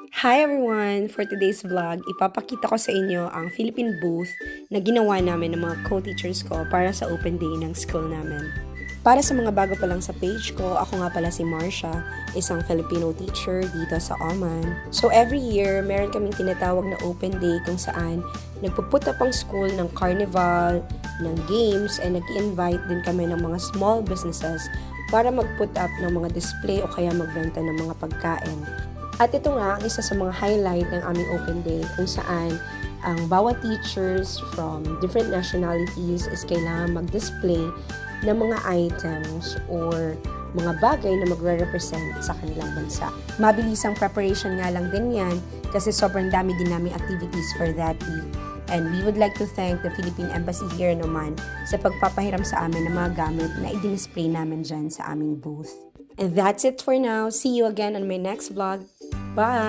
Hi everyone! For today's vlog, ipapakita ko sa inyo ang Philippine booth na ginawa namin ng mga co-teachers ko para sa open day ng school namin. Para sa mga bago pa lang sa page ko, ako nga pala si Marcia, isang Filipino teacher dito sa Oman. So every year, meron kaming tinatawag na open day kung saan nagpuput up ang school ng carnival, ng games, and nag-invite din kami ng mga small businesses para mag-put up ng mga display o kaya magbenta ng mga pagkain. At ito nga ang isa sa mga highlight ng aming open day kung saan ang bawat teachers from different nationalities is kailangan mag-display ng mga items or mga bagay na magre-represent sa kanilang bansa. Mabilisang preparation nga lang din yan kasi sobrang dami din namin activities for that week. And we would like to thank the Philippine Embassy here naman sa pagpapahiram sa amin ng mga gamit na i-display namin dyan sa aming booth. And that's it for now. See you again on my next vlog. Bye!